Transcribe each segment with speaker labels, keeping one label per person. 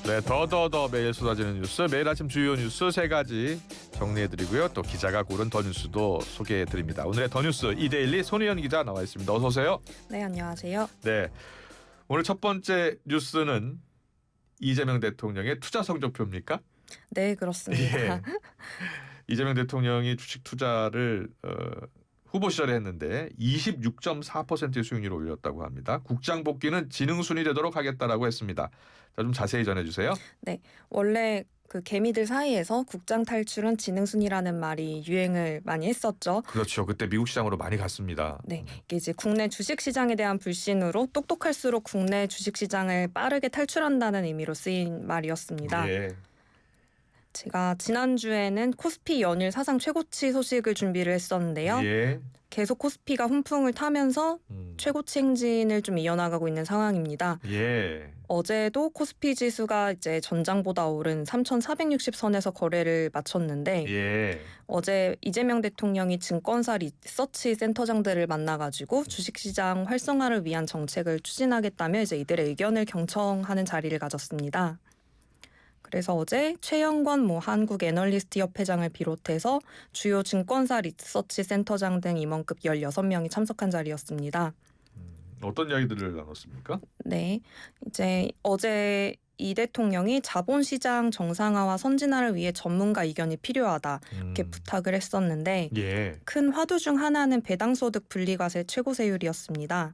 Speaker 1: 네, 더더더 매일 쏟아지는 뉴스, 매일 아침 주요 뉴스 세 가지 정리해드리고요. 또 기자가 고른 더 뉴스도 소개해드립니다. 오늘의 더 뉴스 이데일리 손희연 기자 나와 있습니다. 어서 오세요.
Speaker 2: 네, 안녕하세요.
Speaker 1: 네, 오늘 첫 번째 뉴스는 이재명 대통령의 투자 성적표입니까?
Speaker 2: 네, 그렇습니다.
Speaker 1: 예. 이재명 대통령이 주식 투자를 후보 시절에 했는데 26.4%의 수익률을 올렸다고 합니다. 국장 복귀는 지능순이 되도록 하겠다라고 했습니다. 자, 좀 자세히 전해주세요.
Speaker 2: 네, 원래 그 개미들 사이에서 국장 탈출은 지능순이라는 말이 유행을 많이 했었죠.
Speaker 1: 그렇죠. 그때 미국 시장으로 많이 갔습니다.
Speaker 2: 네, 이게 이제 국내 주식 시장에 대한 불신으로 똑똑할수록 국내 주식 시장을 빠르게 탈출한다는 의미로 쓰인 말이었습니다.
Speaker 1: 예.
Speaker 2: 제가 지난주에는 코스피 연일 사상 최고치 소식을 준비를 했었는데요.
Speaker 1: 예.
Speaker 2: 계속 코스피가 훈풍을 타면서 최고치 행진을 좀 이어나가고 있는 상황입니다.
Speaker 1: 예.
Speaker 2: 어제도 코스피 지수가 이제 전장보다 오른 3,460선에서 거래를 마쳤는데
Speaker 1: 예.
Speaker 2: 어제 이재명 대통령이 증권사 리서치 센터장들을 만나가지고 주식시장 활성화를 위한 정책을 추진하겠다며 이제 이들의 의견을 경청하는 자리를 가졌습니다. 그래서 어제 최영권 한국 애널리스트 협회장을 비롯해서 주요 증권사 리서치 센터장 등 임원급 16명이 참석한 자리였습니다.
Speaker 1: 어떤 이야기들을 나눴습니까?
Speaker 2: 네, 이제 어제 이 대통령이 자본시장 정상화와 선진화를 위해 전문가 의견이 필요하다 이렇게 부탁을 했었는데
Speaker 1: 예.
Speaker 2: 큰 화두 중 하나는 배당소득 분리과세 최고세율이었습니다.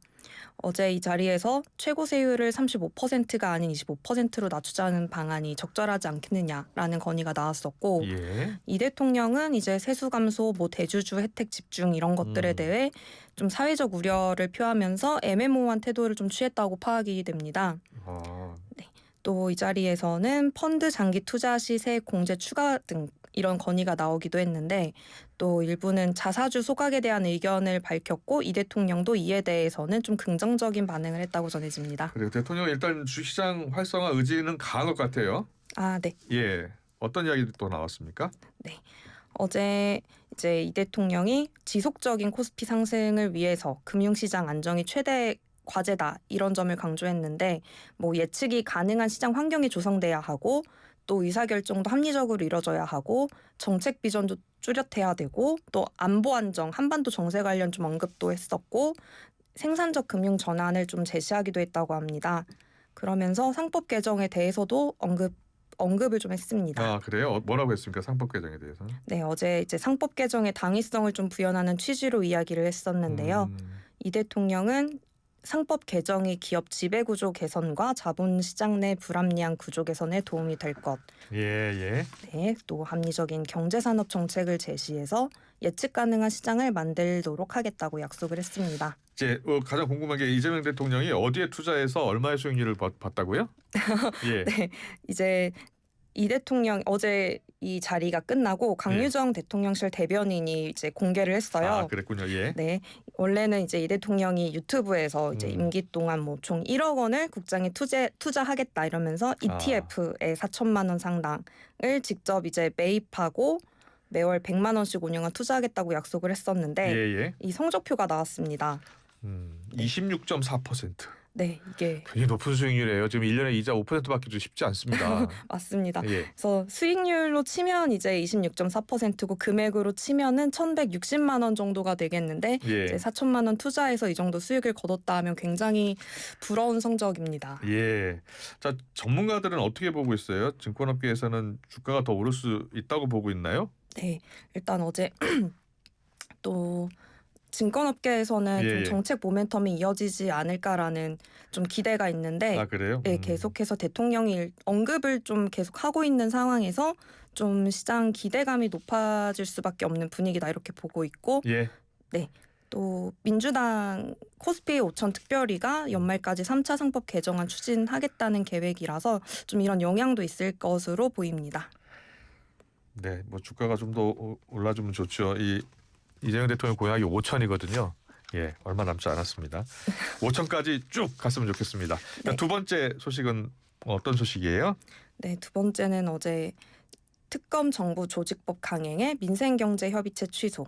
Speaker 2: 어제 이 자리에서 최고세율을 35%가 아닌 25%로 낮추자는 방안이 적절하지 않겠느냐라는 건의가 나왔었고
Speaker 1: 예.
Speaker 2: 이 대통령은 이제 세수 감소, 대주주 혜택 집중 이런 것들에 대해 좀 사회적 우려를 표하면서 애매모호한 태도를 좀 취했다고 파악이 됩니다.
Speaker 1: 아.
Speaker 2: 네. 또 이 자리에서는 펀드 장기 투자 시 세액 공제 추가 등 이런 건의가 나오기도 했는데 또 일부는 자사주 소각에 대한 의견을 밝혔고 이 대통령도 이에 대해서는 좀 긍정적인 반응을 했다고 전해집니다.
Speaker 1: 그래요. 대통령 일단 주식시장 활성화 의지는 강한 것 같아요.
Speaker 2: 아, 네.
Speaker 1: 예. 어떤 이야기도 또 나왔습니까?
Speaker 2: 네. 어제 이제 이 대통령이 지속적인 코스피 상승을 위해서 금융시장 안정이 최대 과제다 이런 점을 강조했는데 예측이 가능한 시장 환경이 조성돼야 하고 또 의사결정도 합리적으로 이뤄져야 하고 정책 비전도 뚜렷해야 되고 또 안보 안정 한반도 정세 관련 좀 언급도 했었고 생산적 금융 전환을 좀 제시하기도 했다고 합니다. 그러면서 상법 개정에 대해서도 언급을 좀 했습니다.
Speaker 1: 아, 그래요? 뭐라고 했습니까? 상법 개정에 대해서?
Speaker 2: 네, 어제 이제 상법 개정의 당위성을 좀 부연하는 취지로 이야기를 했었는데요. 이 대통령은 상법 개정이 기업 지배구조 개선과 자본시장 내 불합리한 구조 개선에 도움이 될 것.
Speaker 1: 예.
Speaker 2: 네, 또 합리적인 경제산업 정책을 제시해서 예측 가능한 시장을 만들도록 하겠다고 약속을 했습니다.
Speaker 1: 이제 가장 궁금한 게 이재명 대통령이 어디에 투자해서 얼마의 수익률을 봤다고요? 예.
Speaker 2: 네, 이제 이 대통령 어제 이 자리가 끝나고 강유정 대통령실 대변인이 이제 공개를 했어요.
Speaker 1: 아, 그랬군요. 예.
Speaker 2: 네, 원래는 이제 이 대통령이 유튜브에서 이제 임기 동안 총 1억 원을 국장에 투자하겠다 이러면서 ETF에 4천만 원 상당을 직접 이제 매입하고 매월 100만 원씩 운영한 투자하겠다고 약속을 했었는데
Speaker 1: 예.
Speaker 2: 이 성적표가 나왔습니다.
Speaker 1: 26.4%.
Speaker 2: 네, 이게
Speaker 1: 굉장히 높은 수익률이에요. 지금 1년에 이자 5% 받기도 쉽지 않습니다.
Speaker 2: 맞습니다.
Speaker 1: 예.
Speaker 2: 그래서 수익률로 치면 이제 26.4%고 금액으로 치면은 1,160만 원 정도가 되겠는데
Speaker 1: 예.
Speaker 2: 이제 4천만 원 투자해서 이 정도 수익을 거뒀다 하면 굉장히 부러운 성적입니다.
Speaker 1: 예. 자, 전문가들은 어떻게 보고 있어요? 증권업계에서는 주가가 더 오를 수 있다고 보고 있나요?
Speaker 2: 네, 일단 어제 또 증권업계에서는 좀 정책 모멘텀이 이어지지 않을까라는 좀 기대가 있는데
Speaker 1: 아, 그래요?
Speaker 2: 네, 계속해서 대통령이 언급을 좀 계속 하고 있는 상황에서 좀 시장 기대감이 높아질 수밖에 없는 분위기다 이렇게 보고 있고
Speaker 1: 예.
Speaker 2: 네. 또 민주당 코스피 5천 특별위가 연말까지 3차 상법 개정안 추진하겠다는 계획이라서 좀 이런 영향도 있을 것으로 보입니다.
Speaker 1: 네, 주가가 좀 더 올라주면 좋죠. 이재명 대통령 고향이 5천이거든요. 예, 얼마 남지 않았습니다. 5천까지 쭉 갔으면 좋겠습니다.
Speaker 2: 네.
Speaker 1: 두 번째 소식은 어떤 소식이에요?
Speaker 2: 네, 두 번째는 어제 특검 정부 조직법 강행에 민생경제협의체 취소.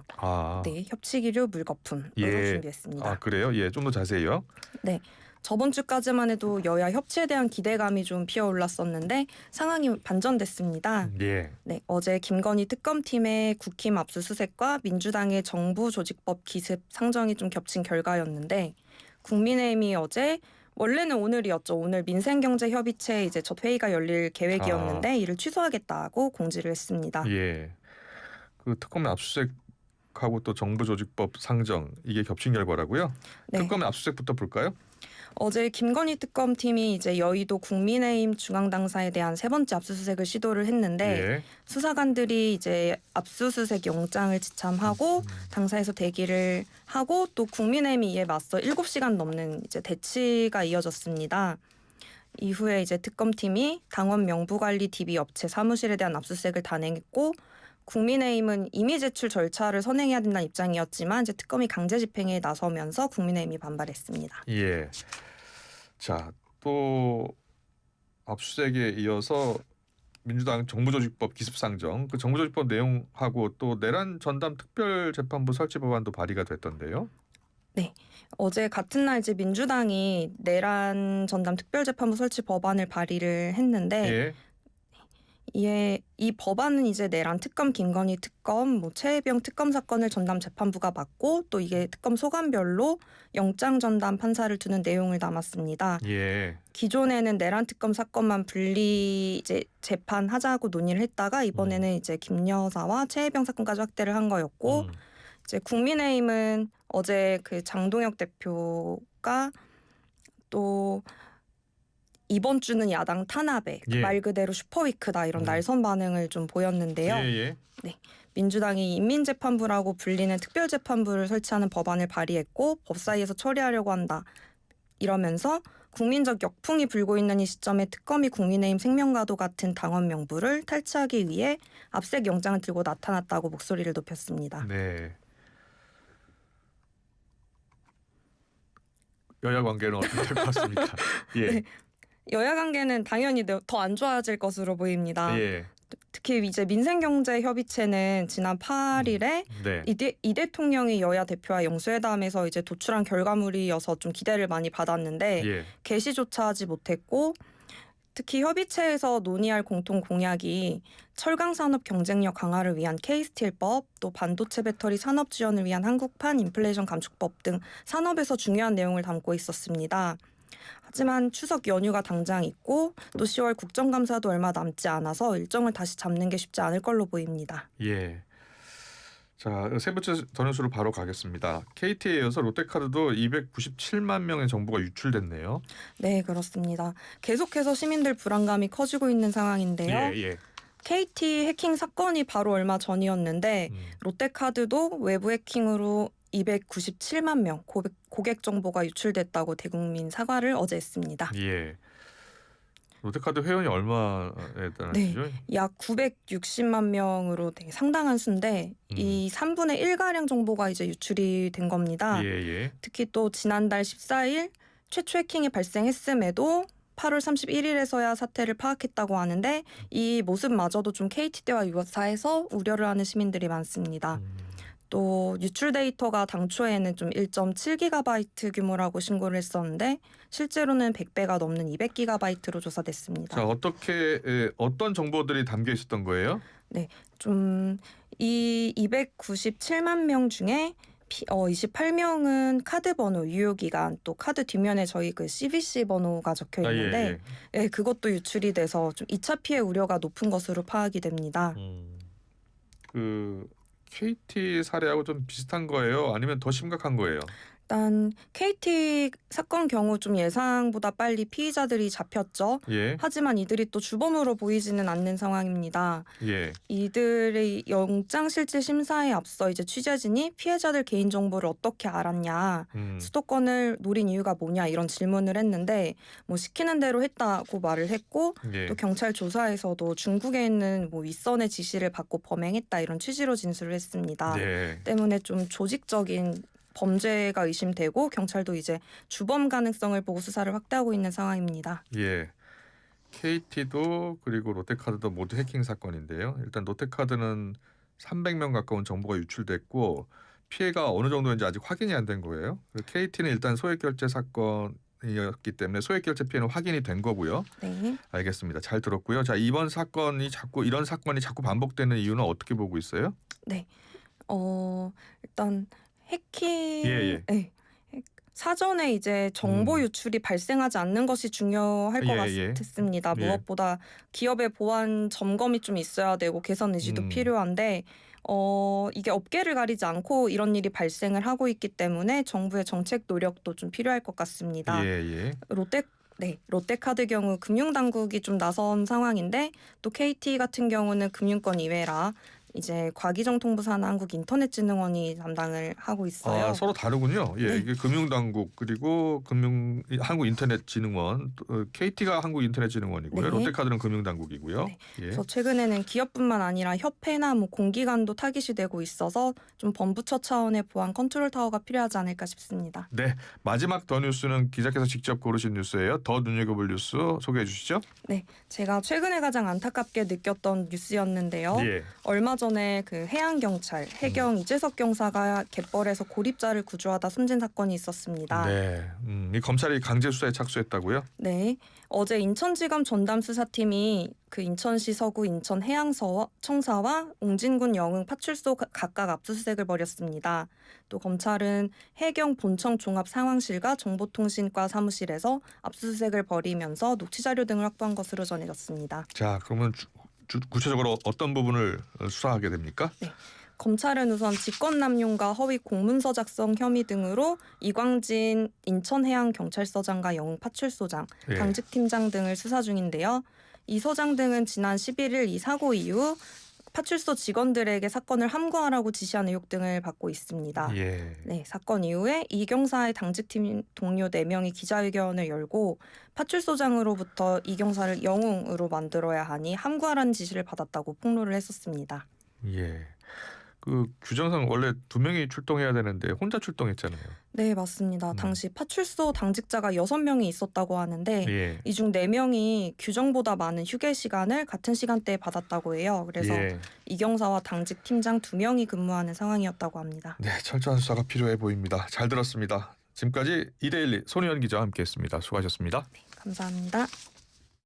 Speaker 2: 네, 협치기류 물거품으로 준비했습니다.
Speaker 1: 아, 그래요? 예, 좀 더 자세히요.
Speaker 2: 네. 저번 주까지만 해도 여야 협치에 대한 기대감이 좀 피어올랐었는데 상황이 반전됐습니다.
Speaker 1: 예.
Speaker 2: 네, 어제 김건희 특검팀의 국힘 압수수색과 민주당의 정부조직법 기습 상정이 좀 겹친 결과였는데 국민의힘이 어제 원래는 오늘이었죠. 오늘 민생경제협의체 이제 첫 회의가 열릴 계획이었는데 이를 취소하겠다고 공지를 했습니다.
Speaker 1: 예. 그 특검의 압수수색하고 또 정부조직법 상정 이게 겹친 결과라고요?
Speaker 2: 네.
Speaker 1: 특검의 압수수색부터 볼까요?
Speaker 2: 어제 김건희 특검팀이 이제 여의도 국민의힘 중앙당사에 대한 세 번째 압수수색을 시도를 했는데
Speaker 1: 예.
Speaker 2: 수사관들이 이제 압수수색 영장을 지참하고 당사에서 대기를 하고 또 국민의힘이 이에 맞서 7시간 넘는 이제 대치가 이어졌습니다. 이후에 이제 특검팀이 당원 명부관리 DB 업체 사무실에 대한 압수수색을 단행했고 국민의힘은 임의 제출 절차를 선행해야 된다는 입장이었지만 이제 특검이 강제 집행에 나서면서 국민의힘이 반발했습니다.
Speaker 1: 예. 자, 또 압수수색에 이어서 민주당 정부조직법 기습상정 그 정부조직법 내용하고 또 내란 전담 특별재판부 설치 법안도 발의가 됐던데요.
Speaker 2: 어제 같은 날 이제 민주당이 내란 전담 특별재판부 설치 법안을 발의를 했는데
Speaker 1: 예.
Speaker 2: 이 법안은 이제 내란 특검, 김건희 특검, 뭐 최혜병 특검 사건을 전담 재판부가 맡고 또 이게 특검 소관별로 영장 전담 판사를 두는 내용을 담았습니다.
Speaker 1: 예.
Speaker 2: 기존에는 내란 특검 사건만 분리 이제 재판하자고 논의를 했다가 이번에는 이제 김 여사와 최혜병 사건까지 확대를 한 거였고 이제 국민의힘은 어제 그 장동혁 대표가 또 이번 주는 야당 탄압에
Speaker 1: 예.
Speaker 2: 말 그대로 슈퍼위크다 이런 날선 반응을 좀 보였는데요.
Speaker 1: 예.
Speaker 2: 민주당이 인민재판부라고 불리는 특별재판부를 설치하는 법안을 발의했고 법사위에서 처리하려고 한다 이러면서 국민적 역풍이 불고 있는 이 시점에 특검이 국민의힘 생명과도 같은 당원 명부를 탈취하기 위해 압색 영장을 들고 나타났다고 목소리를 높였습니다.
Speaker 1: 네. 여야 관계는 어떻게 될 것 같습니까? 예.
Speaker 2: 네. 여야 관계는 당연히 더 안 좋아질 것으로 보입니다.
Speaker 1: 예.
Speaker 2: 특히 이제 민생경제협의체는 지난 8일에
Speaker 1: 네.
Speaker 2: 이 대통령이 여야 대표와 영수회담에서 이제 도출한 결과물이어서 좀 기대를 많이 받았는데
Speaker 1: 예.
Speaker 2: 개시조차 하지 못했고 특히 협의체에서 논의할 공통 공약이 철강 산업 경쟁력 강화를 위한 K스틸법, 또 반도체 배터리 산업 지원을 위한 한국판 인플레이션 감축법 등 산업에서 중요한 내용을 담고 있었습니다. 하지만 추석 연휴가 당장 있고 또 10월 국정감사도 얼마 남지 않아서 일정을 다시 잡는 게 쉽지 않을 걸로 보입니다.
Speaker 1: 예. 자, 세 번째 더 뉴스로 바로 가겠습니다. KT에 이어서 롯데카드도 297만 명의 정보가 유출됐네요.
Speaker 2: 네, 그렇습니다. 계속해서 시민들 불안감이 커지고 있는 상황인데요.
Speaker 1: 예.
Speaker 2: KT 해킹 사건이 바로 얼마 전이었는데 롯데카드도 외부 해킹으로 297만 명 고객 정보가 유출됐다고 대국민 사과를 어제 했습니다.
Speaker 1: 예. 롯데카드 회원이 얼마에 달하시죠?
Speaker 2: 약 960만 명으로 되게 상당한 수인데 이 3분의 1가량 정보가 이제 유출이 된 겁니다.
Speaker 1: 예.
Speaker 2: 특히 또 지난달 14일 최초 해킹이 발생했음에도 8월 31일에서야 사태를 파악했다고 하는데 이 모습마저도 좀 KT 때와 유사해서 우려를 하는 시민들이 많습니다. 또 유출 데이터가 당초에는 좀 1.7GB 규모라고 신고를 했었는데 실제로는 100배가 넘는 200GB로 조사됐습니다.
Speaker 1: 자, 어떤 정보들이 담겨 있었던 거예요?
Speaker 2: 좀 이 297만 명 중에 28명은 카드 번호, 유효기간, 또 카드 뒷면에 저희 그 CVC 번호가 적혀 있는데 예, 그것도 유출이 돼서 좀 2차 피해 우려가 높은 것으로 파악이 됩니다.
Speaker 1: 그 KT 사례하고 좀 비슷한 거예요? 아니면 더 심각한 거예요?
Speaker 2: 일단 KT 사건 경우 좀 예상보다 빨리 피의자들이 잡혔죠.
Speaker 1: 예.
Speaker 2: 하지만 이들이 또 주범으로 보이지는 않는 상황입니다.
Speaker 1: 예.
Speaker 2: 이들의 영장 실질 심사에 앞서 이제 취재진이 피해자들 개인 정보를 어떻게 알았냐, 수도권을 노린 이유가 뭐냐 이런 질문을 했는데 뭐 시키는 대로 했다고 말을 했고
Speaker 1: 예.
Speaker 2: 또 경찰 조사에서도 중국에 있는 뭐 윗선의 지시를 받고 범행했다 이런 취지로 진술을 했습니다.
Speaker 1: 예.
Speaker 2: 때문에 좀 조직적인 범죄가 의심되고 경찰도 이제 주범 가능성을 보고 수사를 확대하고 있는 상황입니다.
Speaker 1: 예. KT도 그리고 롯데카드도 모두 해킹 사건인데요. 일단 롯데카드는 300명 가까운 정보가 유출됐고 피해가 어느 정도인지 아직 확인이 안 된 거예요. KT는 일단 소액 결제 사건에 사건이었기 때문에 소액결제 피해는 확인이 된 거고요.
Speaker 2: 네.
Speaker 1: 알겠습니다. 잘 들었고요. 자, 이런 사건이 자꾸 반복되는 이유는 어떻게 보고 있어요?
Speaker 2: 네. 일단 해킹
Speaker 1: 예.
Speaker 2: 네. 사전에 이제 정보
Speaker 1: 음.
Speaker 2: 유출이 발생하지 않는 것이 중요할 것
Speaker 1: 예.
Speaker 2: 같습니다.
Speaker 1: 예.
Speaker 2: 무엇보다 기업의 보안 점검이 좀 있어야 되고 개선 의지도 필요한데 이게 업계를 가리지 않고 이런 일이 발생을 하고 있기 때문에 정부의 정책 노력도 좀 필요할 것 같습니다.
Speaker 1: 예.
Speaker 2: 롯데카드 경우 금융당국이 좀 나선 상황인데 또 KT 같은 경우는 금융권 이외라 이제 과기정통부 산하 한국인터넷진흥원이 담당을 하고 있어요.
Speaker 1: 아, 서로 다르군요. 예,
Speaker 2: 네.
Speaker 1: 이게 금융당국 그리고 한국인터넷진흥원, KT가 한국인터넷진흥원이고요.
Speaker 2: 네.
Speaker 1: 롯데카드는 금융당국이고요.
Speaker 2: 네.
Speaker 1: 예.
Speaker 2: 그래서 최근에는 기업뿐만 아니라 협회나 뭐 공기관도 타깃이 되고 있어서 좀 범부처 차원의 보안 컨트롤 타워가 필요하지 않을까 싶습니다.
Speaker 1: 네, 마지막 더 뉴스는 기자께서 직접 고르신 뉴스예요. 더 눈여겨볼 뉴스 소개해 주시죠.
Speaker 2: 네, 제가 최근에 가장 안타깝게 느꼈던 뉴스였는데요.
Speaker 1: 예.
Speaker 2: 얼마 전에 그 해양경찰 해경 이재석 경사가 갯벌에서 고립자를 구조하다 숨진 사건이 있었습니다.
Speaker 1: 네, 이 검찰이 강제 수사에 착수했다고요?
Speaker 2: 네, 어제 인천지검 전담수사팀이 그 인천시 서구 인천해양청사와 옹진군 영흥 파출소 각각 압수수색을 벌였습니다. 또 검찰은 해경 본청 종합상황실과 정보통신과 사무실에서 압수수색을 벌이면서 녹취자료 등을 확보한 것으로 전해졌습니다.
Speaker 1: 자, 그러면 구체적으로 어떤 부분을 수사하게 됩니까?
Speaker 2: 네. 검찰은 우선 직권남용과 허위 공문서 작성 혐의 등으로 이광진 인천해양경찰서장과 영흥파출소장,
Speaker 1: 예.
Speaker 2: 당직팀장 등을 수사 중인데요. 이 서장 등은 지난 11일 이 사고 이후 파출소 직원들에게 사건을 함구하라고 지시한 의혹 등을 받고 있습니다.
Speaker 1: 예.
Speaker 2: 네, 사건 이후에 이 경사의 당직팀 동료 4명이 기자회견을 열고 파출소장으로부터 이 경사를 영웅으로 만들어야 하니 함구하라는 지시를 받았다고 폭로를 했었습니다.
Speaker 1: 예. 그 규정상 원래 2명이 출동해야 되는데 혼자 출동했잖아요.
Speaker 2: 네, 맞습니다. 당시 파출소 당직자가 6명이 있었다고 하는데
Speaker 1: 예.
Speaker 2: 이 중 4명이 규정보다 많은 휴게 시간을 같은 시간대에 받았다고 해요. 그래서
Speaker 1: 예.
Speaker 2: 이경사와 당직 팀장 2명이 근무하는 상황이었다고 합니다.
Speaker 1: 네, 철저한 수사가 필요해 보입니다. 잘 들었습니다. 지금까지 2대1 손희연 기자와 함께했습니다. 수고하셨습니다.
Speaker 2: 감사합니다.